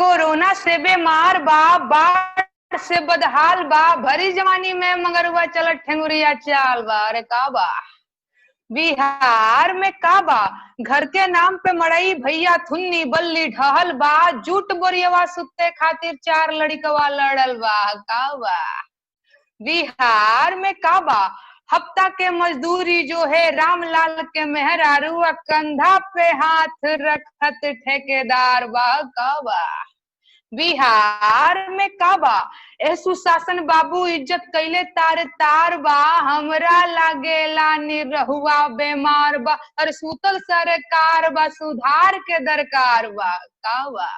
Corona से बीमार बा, बाढ़ से बदहाल बा, भरी जवानी में मगरुआ चलत ठेंगुरिया चाल बा। अरे का बा बिहार में का बा, घर के नाम पे मड़ई भैया थुन्नी बल्ली ढहल बा, जूट बोरियवा सुते खातिर चार लड़िकवा लड़ल बा। का बा बिहार में का बा, हफ्ता के मजदूरी जो है रामलाल के मेहरारू, कंधा पे हाथ रखत ठेकेदार बा। का बा बिहार में का बा, ए सुशासन बाबू इज्जत कैले तार तार बा, हमरा लागेला निरहुआ बेमार बा, और सूतल सरकार बा, सुधार के दरकार बा। का बा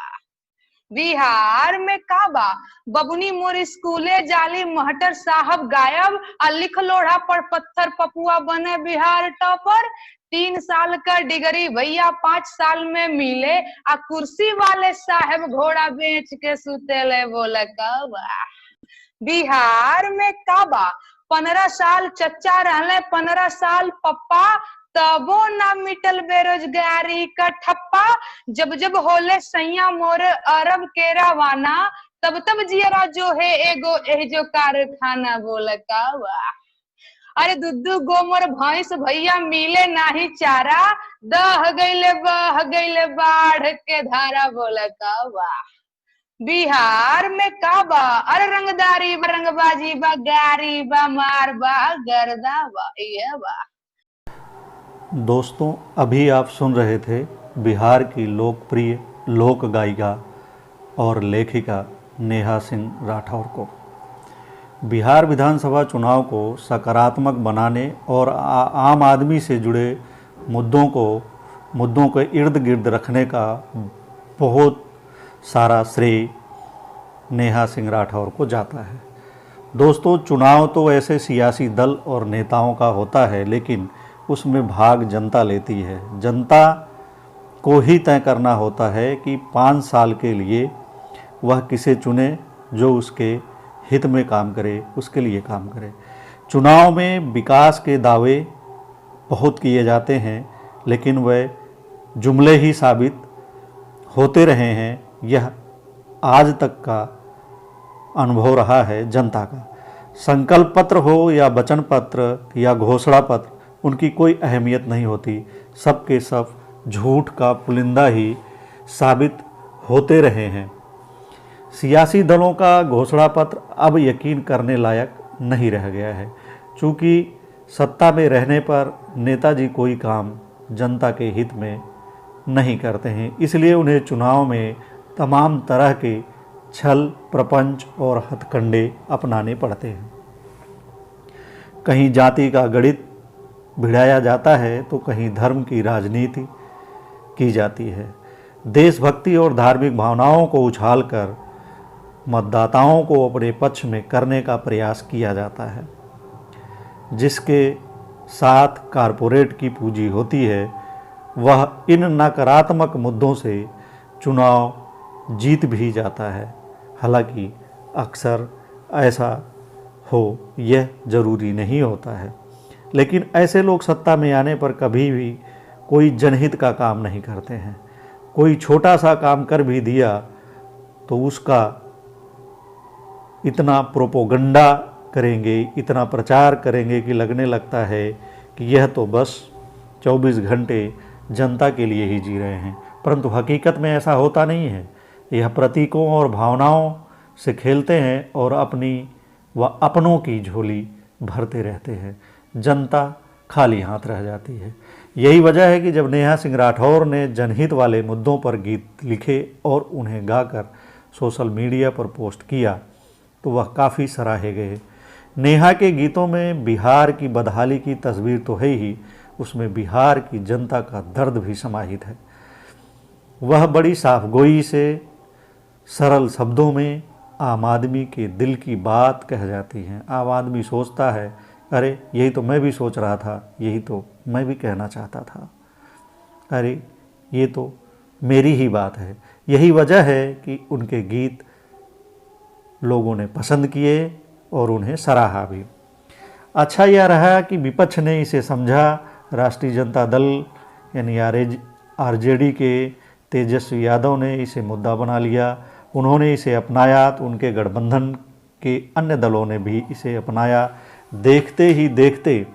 बिहार में का बा, बबुनी मोर स्कूले जाली महटर साहब गायब, आ लिख लोढ़ा पर पत्थर पपुआ बने बिहार टॉपर, 3 साल का डिग्री भैया 5 साल में मिले, आ कुर्सी वाले साहब घोड़ा बेच के सुतेले। बोले का बा बिहार में का बा, 15 साल चच्चा रहले 15 साल पप्पा, तबो ना मिटल बेरोजगारी का ठप्पा, जब जब होले सैया मोर अरब के रवाना, तब तब जियरा जो है एगो एजो कारखाना। बोले का बा अरे दुद्दू गोमर भैंस भैया मिले नाही चारा, दह गईले बह गईले बाढ़ के धारा। बोले का बा बिहार में का बा, अरे रंगदारी बा, रंगबाजी बा, गारी बा, मार बा, गर्दा बा, ये बा। दोस्तों, अभी आप सुन रहे थे बिहार की लोकप्रिय लोक गायिका और लेखिका नेहा सिंह राठौर को। बिहार विधानसभा चुनाव को सकारात्मक बनाने और आम आदमी से जुड़े मुद्दों के इर्द गिर्द रखने का बहुत सारा श्रेय नेहा सिंह राठौर को जाता है। दोस्तों, चुनाव तो ऐसे सियासी दल और नेताओं का होता है, लेकिन उसमें भाग जनता लेती है। जनता को ही तय करना होता है कि 5 साल के लिए वह किसे चुने जो उसके हित में काम करे, उसके लिए काम करे। चुनाव में विकास के दावे बहुत किए जाते हैं, लेकिन वह जुमले ही साबित होते रहे हैं। यह आज तक का अनुभव रहा है जनता का। संकल्प पत्र हो या वचन पत्र या घोषणा पत्र, उनकी कोई अहमियत नहीं होती। सब के सब झूठ का पुलिंदा ही साबित होते रहे हैं। सियासी दलों का घोषणा पत्र अब यकीन करने लायक नहीं रह गया है। चूँकि सत्ता में रहने पर नेताजी कोई काम जनता के हित में नहीं करते हैं, इसलिए उन्हें चुनाव में तमाम तरह के छल, प्रपंच और हथकंडे अपनाने पड़ते हैं। कहीं जाति का गणित भिड़ाया जाता है तो कहीं धर्म की राजनीति की जाती है। देशभक्ति और धार्मिक भावनाओं को उछालकर मतदाताओं को अपने पक्ष में करने का प्रयास किया जाता है। जिसके साथ कारपोरेट की पूंजी होती है, वह इन नकारात्मक मुद्दों से चुनाव जीत भी जाता है। हालांकि अक्सर ऐसा हो यह ज़रूरी नहीं होता है, लेकिन ऐसे लोग सत्ता में आने पर कभी भी कोई जनहित का काम नहीं करते हैं। कोई छोटा सा काम कर भी दिया तो उसका इतना प्रोपोगंडा करेंगे, इतना प्रचार करेंगे कि लगने लगता है कि यह तो बस 24 घंटे जनता के लिए ही जी रहे हैं। परंतु हकीकत में ऐसा होता नहीं है। यह प्रतीकों और भावनाओं से खेलते हैं और अपनी व अपनों की झोली भरते रहते हैं। जनता खाली हाथ रह जाती है। यही वजह है कि जब नेहा सिंह राठौर ने जनहित वाले मुद्दों पर गीत लिखे और उन्हें गाकर सोशल मीडिया पर पोस्ट किया तो वह काफ़ी सराहे गए। नेहा के गीतों में बिहार की बदहाली की तस्वीर तो है ही, उसमें बिहार की जनता का दर्द भी समाहित है। वह बड़ी साफगोई से सरल शब्दों में आम आदमी के दिल की बात कह जाती हैं। आम आदमी सोचता है, अरे यही तो मैं भी सोच रहा था, यही तो मैं भी कहना चाहता था, अरे ये तो मेरी ही बात है। यही वजह है कि उनके गीत लोगों ने पसंद किए और उन्हें सराहा भी। अच्छा यह रहा कि विपक्ष ने इसे समझा। राष्ट्रीय जनता दल यानी आरजेडी के तेजस्वी यादव ने इसे मुद्दा बना लिया, उन्होंने इसे अपनाया तो उनके गठबंधन के अन्य दलों ने भी इसे अपनाया। देखते ही देखते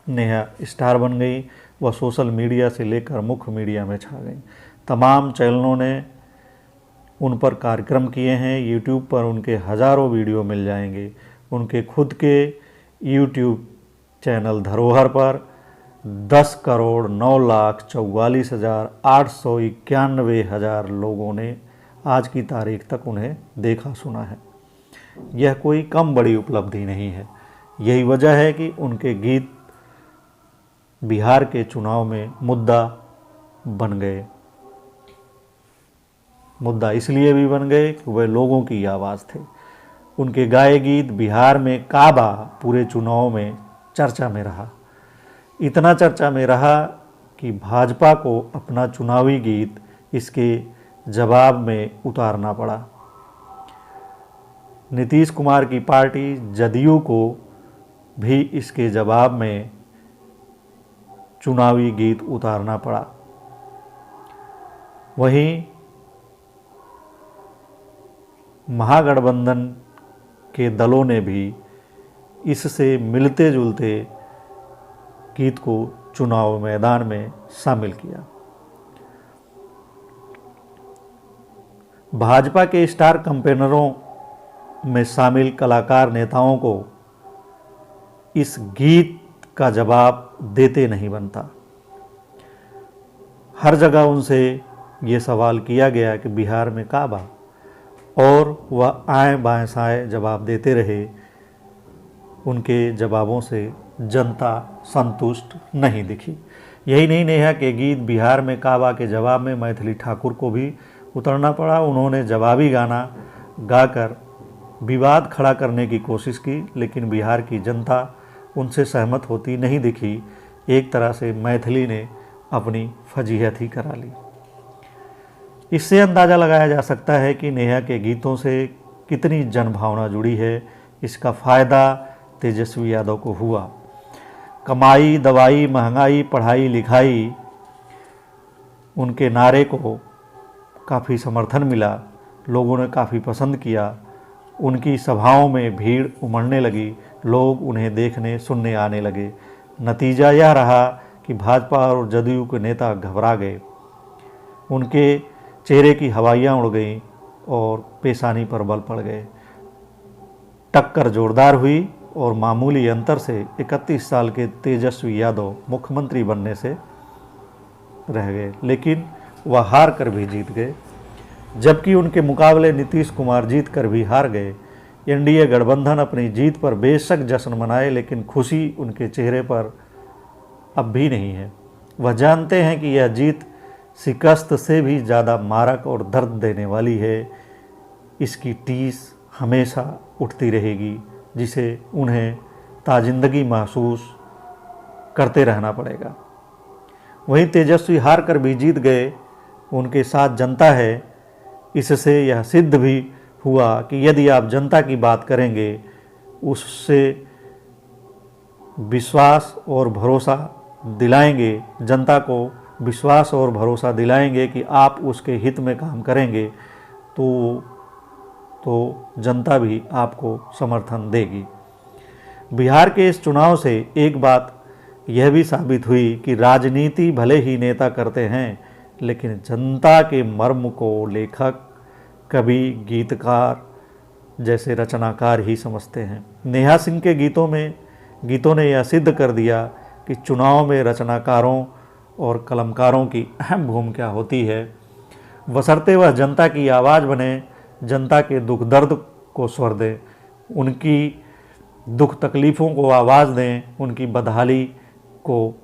नेहा स्टार बन गई। वह सोशल मीडिया से लेकर मुख्य मीडिया में छा गई। तमाम चैनलों ने उन पर कार्यक्रम किए हैं। यूट्यूब पर उनके हज़ारों वीडियो मिल जाएंगे। उनके खुद के यूट्यूब चैनल धरोहर पर 10,09,44,891 लोगों ने आज की तारीख तक उन्हें देखा सुना है। यह कोई कम बड़ी उपलब्धि नहीं है। यही वजह है कि उनके गीत बिहार के चुनाव में मुद्दा बन गए। मुद्दा इसलिए भी बन गए कि वे लोगों की आवाज़ थे। उनके गाए गीत बिहार में काबा पूरे चुनाव में चर्चा में रहा। इतना चर्चा में रहा कि भाजपा को अपना चुनावी गीत इसके जवाब में उतारना पड़ा। नीतीश कुमार की पार्टी जदयू को भी इसके जवाब में चुनावी गीत उतारना पड़ा। वहीं महागठबंधन के दलों ने भी इससे मिलते जुलते गीत को चुनाव मैदान में शामिल किया। भाजपा के स्टार कैंपेनरों में शामिल कलाकार नेताओं को इस गीत का जवाब देते नहीं बनता। हर जगह उनसे ये सवाल किया गया कि बिहार में काबा, और वह आए बाएं साएं जवाब देते रहे। उनके जवाबों से जनता संतुष्ट नहीं दिखी। यही नहीं, नेहा के गीत बिहार में काबा के जवाब में मैथिली ठाकुर को भी उतरना पड़ा। उन्होंने जवाबी गाना गाकर विवाद खड़ा करने की कोशिश की, लेकिन बिहार की जनता उनसे सहमत होती नहीं दिखी। एक तरह से मैथिली ने अपनी फजीहत ही करा ली। इससे अंदाज़ा लगाया जा सकता है कि नेहा के गीतों से कितनी जनभावना जुड़ी है। इसका फ़ायदा तेजस्वी यादव को हुआ। कमाई, दवाई, महंगाई, पढ़ाई लिखाई, उनके नारे को काफ़ी समर्थन मिला। लोगों ने काफ़ी पसंद किया। उनकी सभाओं में भीड़ उमड़ने लगी। लोग उन्हें देखने सुनने आने लगे। नतीजा यह रहा कि भाजपा और जदयू के नेता घबरा गए। उनके चेहरे की हवाइयाँ उड़ गईं और पेशानी पर बल पड़ गए। टक्कर जोरदार हुई और मामूली अंतर से 31 साल के तेजस्वी यादव मुख्यमंत्री बनने से रह गए, लेकिन वह हार कर भी जीत गए। जबकि उनके मुकाबले नीतीश कुमार जीत कर भी हार गए। एनडीए गठबंधन अपनी जीत पर बेशक जश्न मनाए, लेकिन खुशी उनके चेहरे पर अब भी नहीं है। वह जानते हैं कि यह जीत शिकस्त से भी ज़्यादा मारक और दर्द देने वाली है। इसकी टीस हमेशा उठती रहेगी, जिसे उन्हें ताजिंदगी महसूस करते रहना पड़ेगा। वहीं तेजस्वी हार कर भी जीत गए। उनके साथ जनता है। इससे यह सिद्ध भी हुआ कि यदि आप जनता की बात करेंगे, उससे विश्वास और भरोसा दिलाएंगे, जनता को विश्वास और भरोसा दिलाएंगे कि आप उसके हित में काम करेंगे, तो जनता भी आपको समर्थन देगी। बिहार के इस चुनाव से एक बात यह भी साबित हुई कि राजनीति भले ही नेता करते हैं, लेकिन जनता के मर्म को लेखक, कवि, गीतकार जैसे रचनाकार ही समझते हैं। नेहा सिंह के गीतों ने यह सिद्ध कर दिया कि चुनाव में रचनाकारों और कलमकारों की अहम भूमिका होती है, बशर्ते वह जनता की आवाज़ बने, जनता के दुख दर्द को स्वर दें, उनकी दुख तकलीफ़ों को आवाज़ दें, उनकी बदहाली को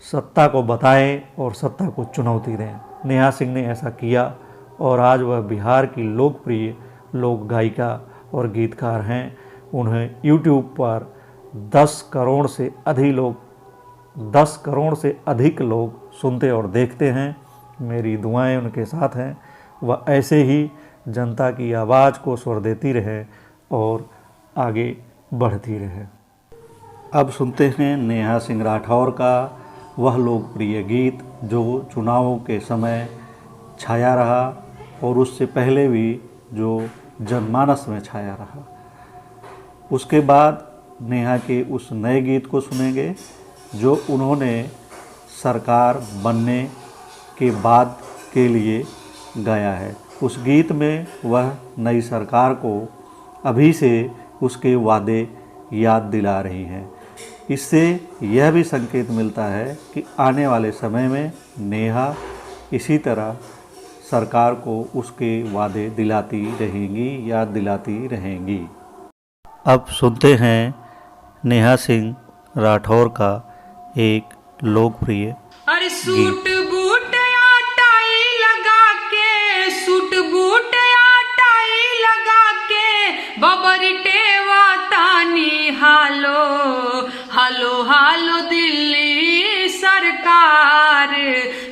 सत्ता को बताएं और सत्ता को चुनौती दें। नेहा सिंह ने ऐसा किया और आज वह बिहार की लोकप्रिय लोक गायिका और गीतकार हैं। उन्हें यूट्यूब पर 10 करोड़ से अधिक लोग सुनते और देखते हैं। मेरी दुआएं उनके साथ हैं। वह ऐसे ही जनता की आवाज़ को स्वर देती रहे और आगे बढ़ती रहे। अब सुनते हैं नेहा सिंह राठौर का वह लोकप्रिय गीत जो चुनावों के समय छाया रहा और उससे पहले भी जो जनमानस में छाया रहा। उसके बाद नेहा के उस नए गीत को सुनेंगे जो उन्होंने सरकार बनने के बाद के लिए गाया है। उस गीत में वह नई सरकार को अभी से उसके वादे याद दिला रही हैं। इससे यह भी संकेत मिलता है कि आने वाले समय में नेहा इसी तरह सरकार को उसके वादे दिलाती रहेंगी, याद दिलाती रहेंगी। अब सुनते हैं नेहा सिंह राठौर का एक लोकप्रिय अरे सूट बूट आटाई लगा के, सूट बूट आटाई लगा के, बबरी टेवा तानी हालो हालो हालो दिल्ली सरकार,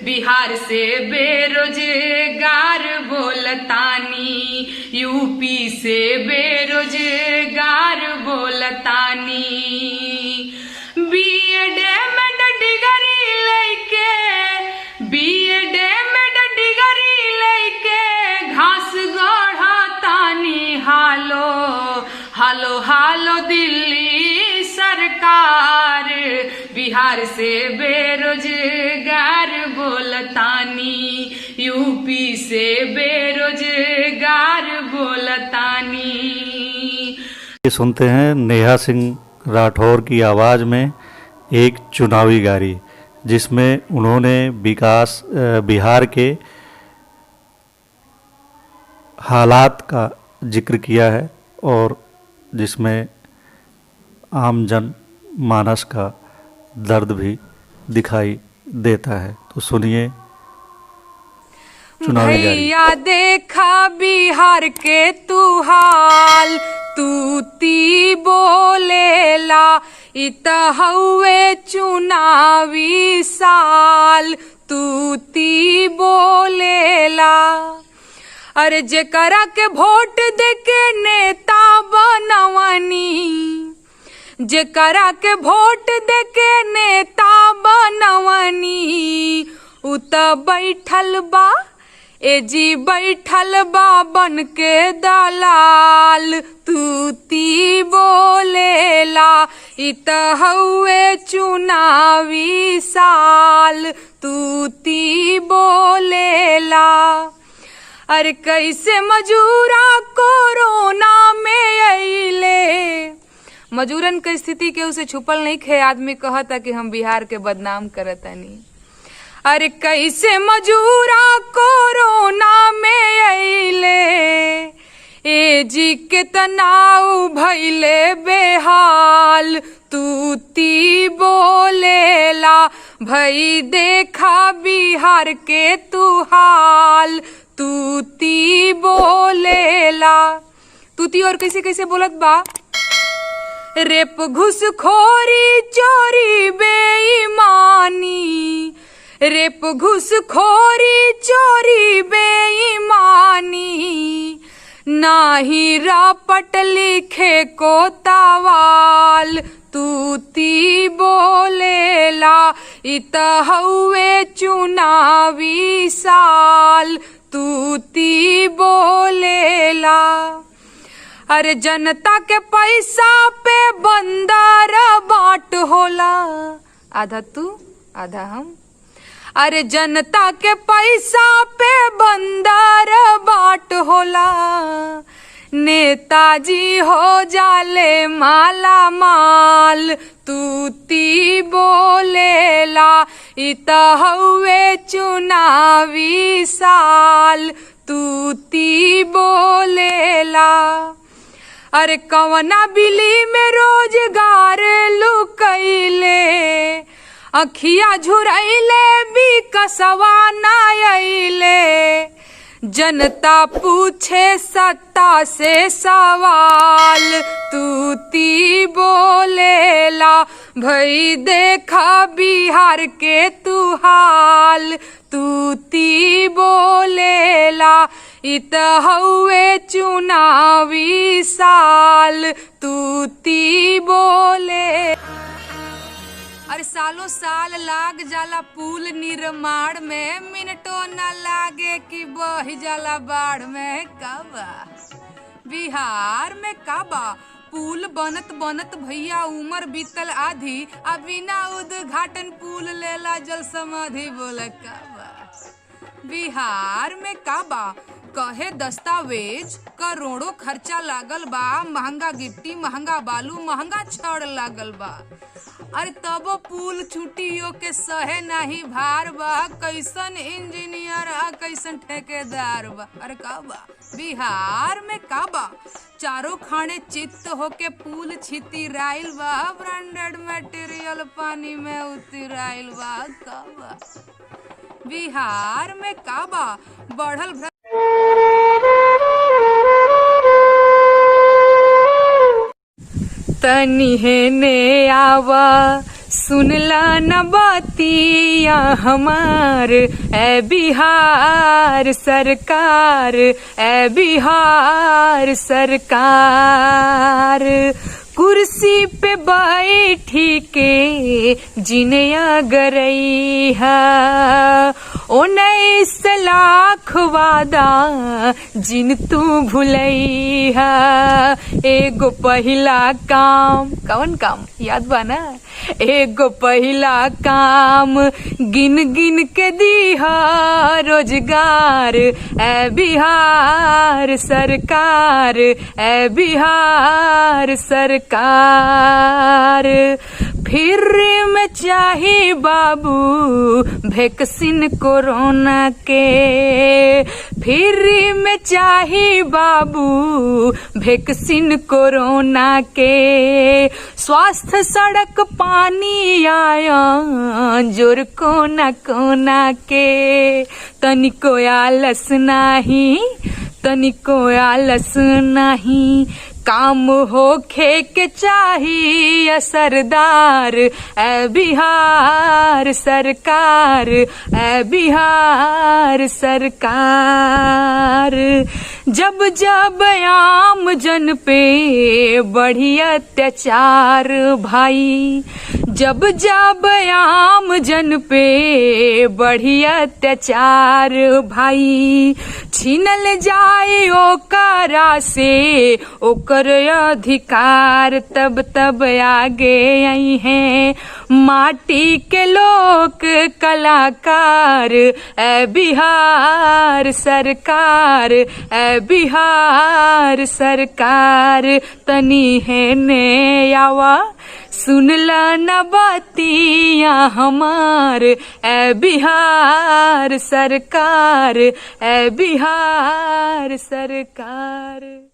बिहार से बेरोजगार बोलतानी, यूपी से बेरोजगार बोलतानी, बीएड में डिग्री लेके, बीएड में डिग्री लेके घास गढ़तानी हालो हालो हालो दिल्ली सरकार, बिहार से बेरोजगार बोलतानी, यूपी से बेरोजगार बोलतानी। सुनते हैं नेहा सिंह राठौर की आवाज़ में एक चुनावी गारी जिसमें उन्होंने बिहार के हालात का जिक्र किया है और जिसमें आम जन मानस का दर्द भी दिखाई देता है। तो सुनिए चुनावी गारी। भैया देखा बिहार के तू हाल, तूती बोलेला इत हउए चुनावी साल, तूती बोलेला। अरे जेकरा के वोट देके नेता बनवनी, जेकरा के वोट देके नेता बनवनी, उ त बैठल बा एजी बैठल बा बन के दलाल, तूती बोलेला इत हउए चुनावी साल, तूती बोलेला। अरे कैसे मजूरा कोरोना में अइले, मजूरन के स्थिति के उसे छुपल नहीं खे, आदमी कहता कि हम बिहार के बदनाम करतनी। अरे कैसे मजूरा कोरोना में अइले, ए जी के तनाव भइले बेहाल, तूती बोलेला भई देखा बिहार के तू हाल, तूती बोलेला। तूती और कैसे कैसे बोलत बा, रेप घुसखोरी चोरी बेईमानी, रेप घुसखोरी चोरी बेईमानी, नाही रापट लिखे को तावाल, तूती बोलेला इत हउए चुनावी साल, तूती बोलेला। अरे जनता के पैसा पे बंदर बाट होला, आधा तू आधा हम। अरे जनता के पैसा पे बंदर बाट होला, नेताजी हो जाले माला माल, तूती बोलेला इत हउए चुनावी साल, तूती बोलेला। अरे कवना बिली में रोजगार लुकैले, अखिया झुरैले भी कसवा ना अइले, जनता पूछे सत्ता से सवाल, तूती बोलेला भई देखा बिहार के तू हाल, तूती बोलेला इत हउए चुनावी साल, तूती बोले। अरे सालों साल लाग जाला पुल निर्माण में, मिनटों न लागे कि बह जाला बाढ़ में। काबा बिहार में काबा पुल बनत बनत भैया उमर बीतल आधी, आ बिना उद्घाटन पुल लेला जल समाधि। बोले काबा बिहार में काबा कहे दस्तावेज करोड़ों खर्चा लागल बा, महंगा गिट्टी महंगा बालू महंगा छड़ लागल बा। अरे तबो पुल छुट्टियों के सहे नाही भार बा, कैसन इंजीनियर आ कैसन ठेकेदार बा। अरे काबा बिहार में काबा चारों खाने चित्त होके पुल छितिराइल बा, ब्रांडेड मटेरियल पानी में उतराइल बा। काबा बिहार में काबा बढ़ल तनी हेने आवा सुनला न बातिया हमार, ए बिहार सरकार, ए बिहार सरकार। कुर्सी पे बैठी के जिनया गरई है, 19 लाख वादा जिन तू भुलई है। एगो पहिला काम, कौन काम याद बा ना? एगो पहिला काम गिन गिन के दीहा रोजगार, ए बिहार सरकार, ए बिहार सरकार। फिर में चाही बाबू वैक्सीन कोरोना के, फिर में चाही बाबू वैक्सीन कोरोना के। स्वास्थ्य सड़क पानी आया जोर कोना कोना के, तनिको आलस नाही, तनिको आलस नाही। काम होखे के चाहिए सरदार, ए बिहार सरकार, ए बिहार सरकार। जब जब आम जन पे बढ़ी अत्याचार भाई, जब जब आम जन पे बढ़ी अत्याचार भाई, छीनल जाए ओकरा से ओकर अधिकार, तब तब आगे आई हैं माटी के लोक कलाकार, ए बिहार सरकार, ए बिहार सरकार। तनी है ने आवा सुनला न बातिया हमार, ए बिहार सरकार, ए बिहार सरकार।